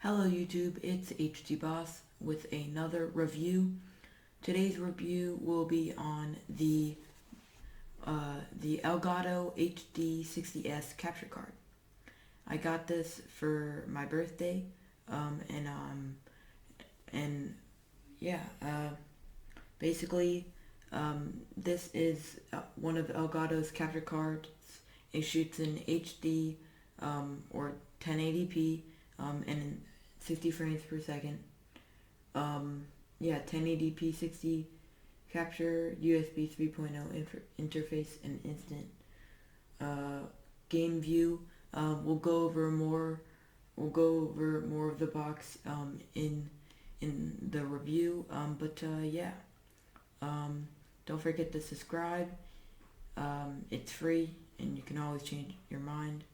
Hello YouTube, it's HDBoss with another review. Today's review will be on the Elgato HD60S capture card. I got this for my birthday, and yeah, basically, this is one of Elgato's capture cards. It shoots in HD or 1080p and 60 frames per second. Yeah, 1080p 60 capture, USB 3.0 interface, and instant game view. We'll go over more. We'll go over more of the box in the review. Yeah. Don't forget to subscribe. It's free, and you can always change your mind.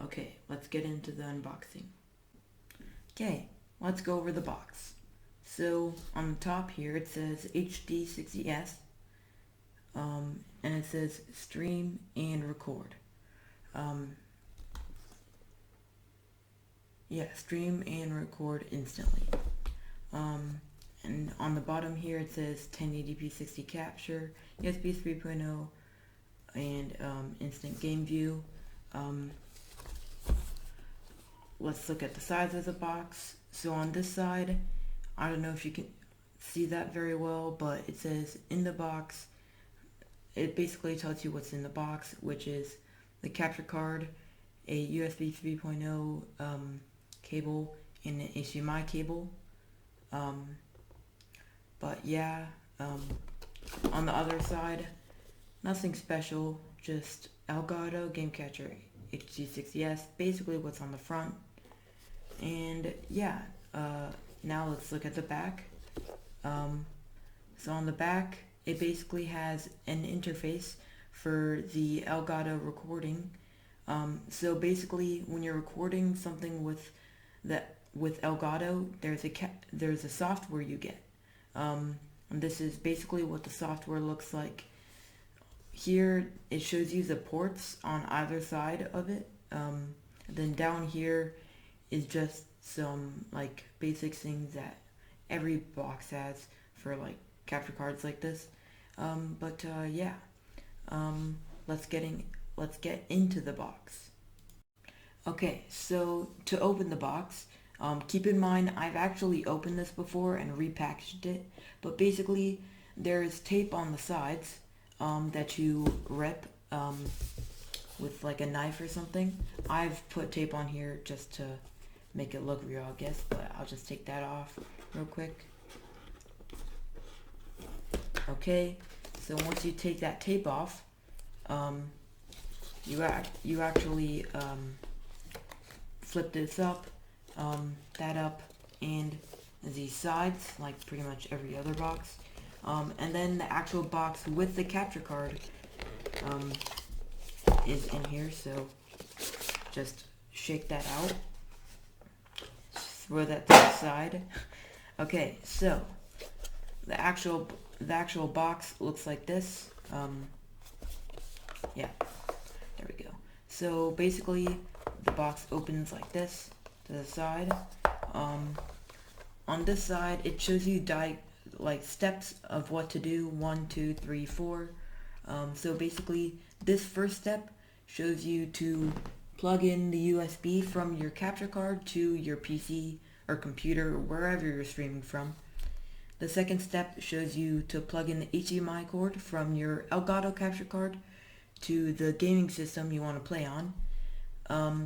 Okay, let's get into the unboxing. Okay, let's go over the box. So on the top here it says HD60S, and it says stream and record. Stream and record instantly. And on the bottom here it says 1080p 60 capture, USB 3.0, and instant game view. Let's look at the size of the box. So on this side, I don't know if you can see that very well, but it says in the box. It basically tells you what's in the box, which is the capture card, a USB 3.0 cable, and an HDMI cable. On the other side, nothing special, just Elgato Game Catcher HD60S, basically what's on the front. And yeah, now let's look at the back. So on the back, it basically has an interface for the Elgato recording. So basically, when you're recording something with Elgato, there's a software you get. And this is basically what the software looks like. Here it shows you the ports on either side of it. Then down here is just some like basic things that every box has for like capture cards like this. Let's get into the box. Okay, so to open the box, keep in mind I've actually opened this before and repackaged it, but basically there's tape on the sides that you rip with like a knife or something. I've put tape on here just to make it look real, I guess, but I'll just take that off real quick. Okay, so once you take that tape off, you actually flip this up, that up, and these sides, like pretty much every other box. And then the actual box with the capture card is in here, so just shake that out, throw that to the side. Okay, so the actual box looks like this. Yeah, there we go. So basically the box opens like this to the side. On this side it shows you steps of what to do, 1, 2, 3, 4. So basically this first step shows you to plug in the USB from your capture card to your PC or computer or wherever you're streaming from. The second step shows you to plug in the HDMI cord from your Elgato capture card to the gaming system you want to play on.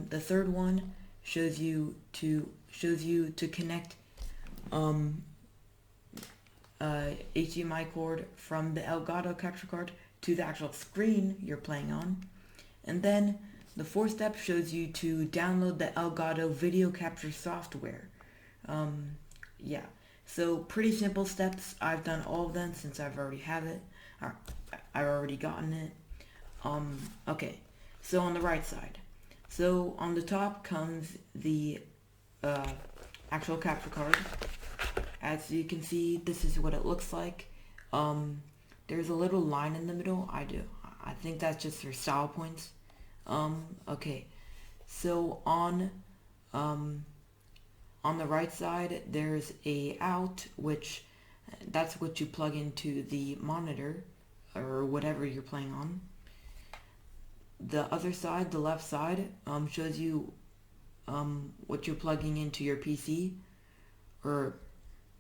The third one shows you to connect HDMI cord from the Elgato capture card to the actual screen you're playing on. And then the fourth step shows you to download the Elgato video capture software. So pretty simple steps. I've done all of them since I've already have it. I've already gotten it. Okay, so on the right side. So on the top comes the actual capture card. As you can see, this is what it looks like. There's a little line in the middle. I think that's just for style points. Okay, so on On the right side, there's a out, which that's what you plug into the monitor or whatever you're playing on. The other side, the left side, shows you what you're plugging into your PC or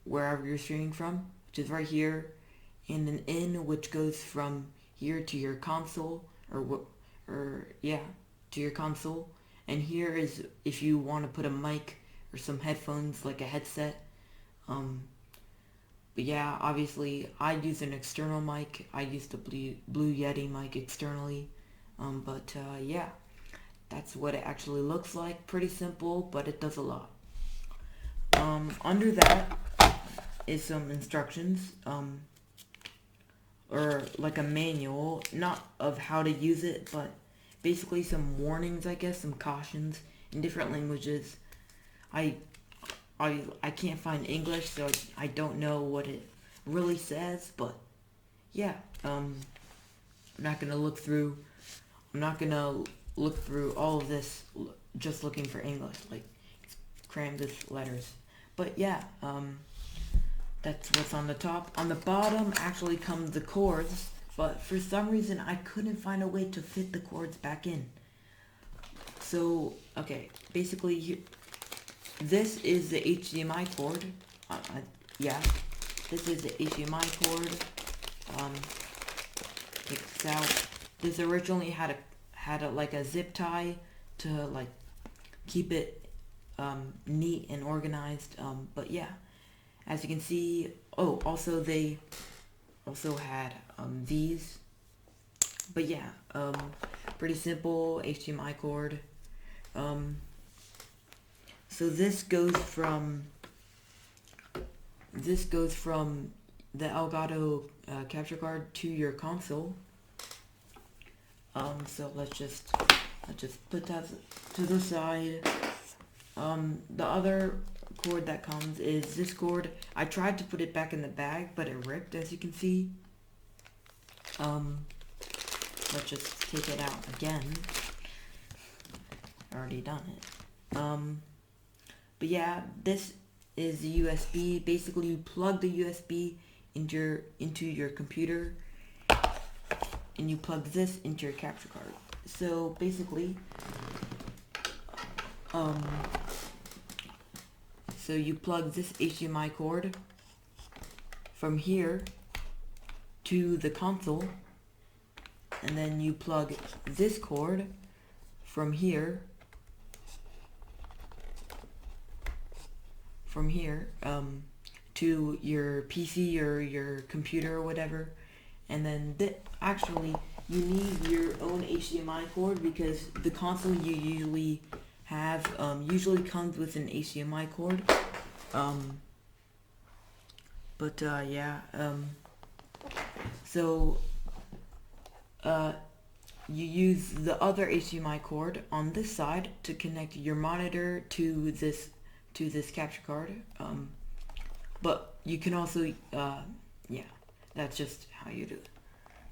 wherever you're streaming from, which is right here, and an in, which goes from here to your console, to your console. And here is if you want to put a mic or some headphones, like a headset. But yeah, obviously I use an external mic. I use the Blue Yeti mic externally. Yeah, that's what it actually looks like. Pretty simple, but it does a lot. Under that is some instructions, or like a manual, not of how to use it, but basically some warnings, I guess, some cautions in different languages. I can't find English, so I don't know what it really says, but yeah, I'm not gonna look through all of this just looking for English, like crammed with letters. But yeah, that's what's on the top. On the bottom actually comes the cords, but for some reason I couldn't find a way to fit the cords back in. So, okay, basically this is the HDMI cord. This is the HDMI cord. Take this out. This originally had like a zip tie to like keep it neat and organized. But yeah, as you can see, also they also had these. But yeah, pretty simple HDMI cord. So this goes from the Elgato capture card to your console. So let's just put that to the side. The other cord that comes is this cord. I tried to put it back in the bag, but it ripped, as you can see. Let's just take it out again. Already done it. But yeah, this is the USB. Basically, you plug the USB into your computer, and you plug this into your capture card. So basically, so you plug this HDMI cord from here to the console, and then you plug this cord from here to your PC or your computer or whatever. And then actually you need your own HDMI cord, because the console you usually have usually comes with an HDMI cord. So you use the other HDMI cord on this side to connect your monitor to this capture card. But you can also that's just how you do it.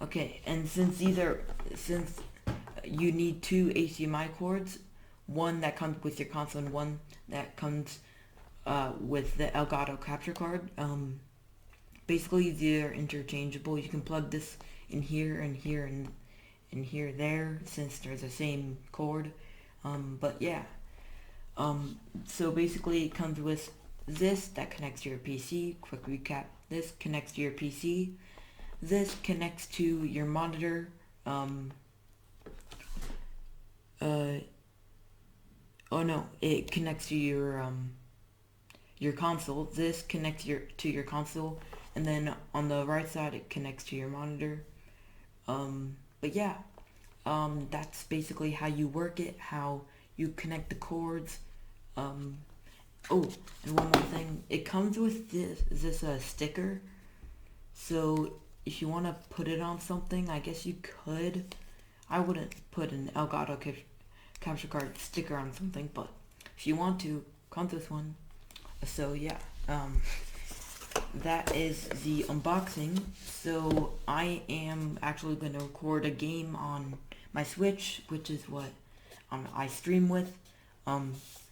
Okay, and since you need two HDMI cords, one that comes with your console and one that comes with the Elgato capture card, basically they're interchangeable. You can plug this in here and here and here there, since they're the same cord. So basically it comes with this that connects to your PC. Quick recap: this connects to your PC. This connects to your monitor. It connects to your console. This connects to your console, and then on the right side it connects to your monitor. That's basically how you work it, how you connect the cords. And one more thing, it comes with this sticker. So if you want to put it on something, I guess you could. I wouldn't put an Elgato capture card sticker on something, but if you want to, comes with one. So yeah, that is the unboxing. So I am actually going to record a game on my Switch, which is what I stream with.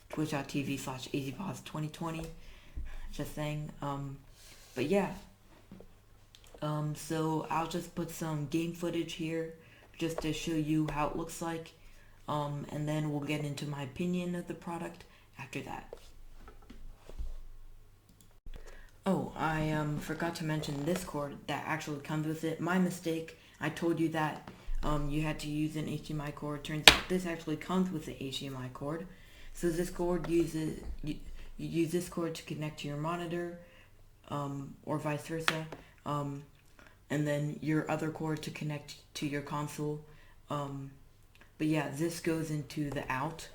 twitch.tv/HDBoss2020. Just saying. But yeah. So I'll just put some game footage here just to show you how it looks like. And then we'll get into my opinion of the product after that. Oh, I forgot to mention this cord that actually comes with it. My mistake. I told you that you had to use an HDMI cord. Turns out this actually comes with the HDMI cord. So this cord uses you use this cord to connect to your monitor, or vice versa, and then your other cord to connect to your console. But yeah, this goes into the out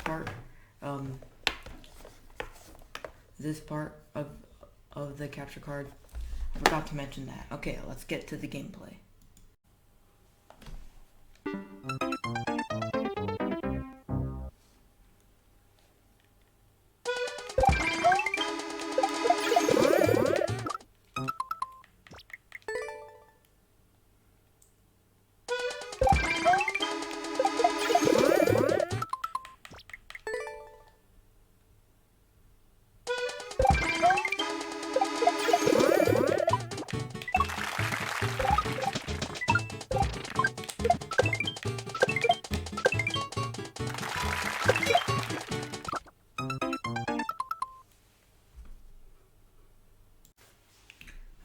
part. This part of the capture card. I forgot to mention that. Okay, let's get to the gameplay.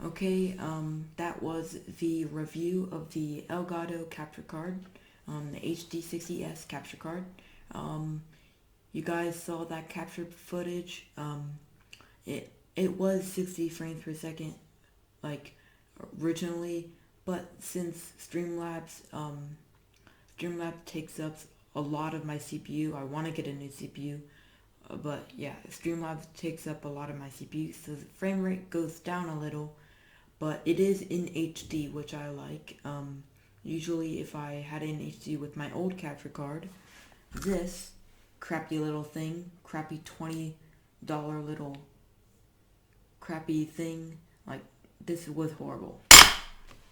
Okay, that was the review of the Elgato capture card, the HD60S capture card. You guys saw that capture footage. It was 60 frames per second, like originally, but since Streamlabs takes up a lot of my CPU, I want to get a new CPU. But yeah, Streamlabs takes up a lot of my CPU, so the frame rate goes down a little. But it is in HD, which I like. Usually if I had it in HD with my old capture card, this crappy little thing, crappy $20 little crappy thing, like this was horrible.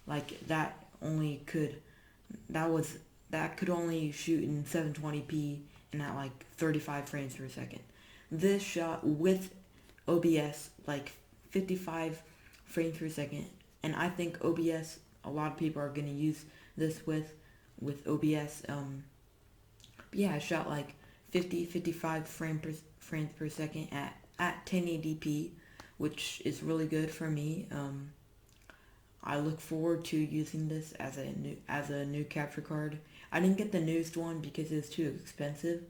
Like that could only shoot in 720p and at like 35 frames per second. This shot with OBS like 55 frames per second, and I think OBS, a lot of people are going to use this with OBS. Yeah, I shot like 55 frames per second at 1080p, which is really good for me. I look forward to using this as a new capture card. I didn't get the newest one because it's too expensive,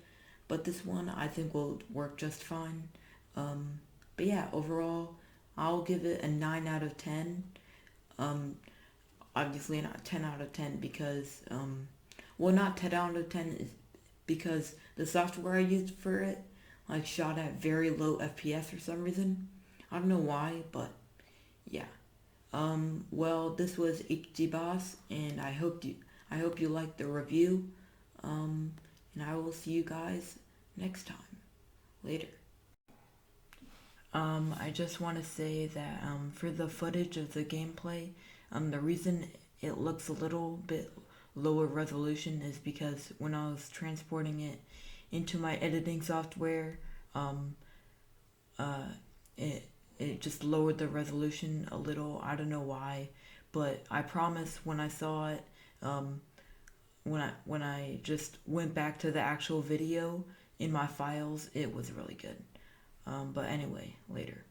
but this one I think will work just fine. But yeah, overall, I'll give it a 9 out of 10. Obviously not 10 out of 10 because, not 10 out of 10 is because the software I used for it, like, shot at very low FPS for some reason. I don't know why, but yeah. Well, this was HDBoss, and I hope you liked the review. And I will see you guys next time. Later. I just want to say that for the footage of the gameplay, the reason it looks a little bit lower resolution is because when I was transporting it into my editing software, it just lowered the resolution a little. I don't know why, but I promise when I saw it, when I just went back to the actual video in my files, it was really good. But anyway, later.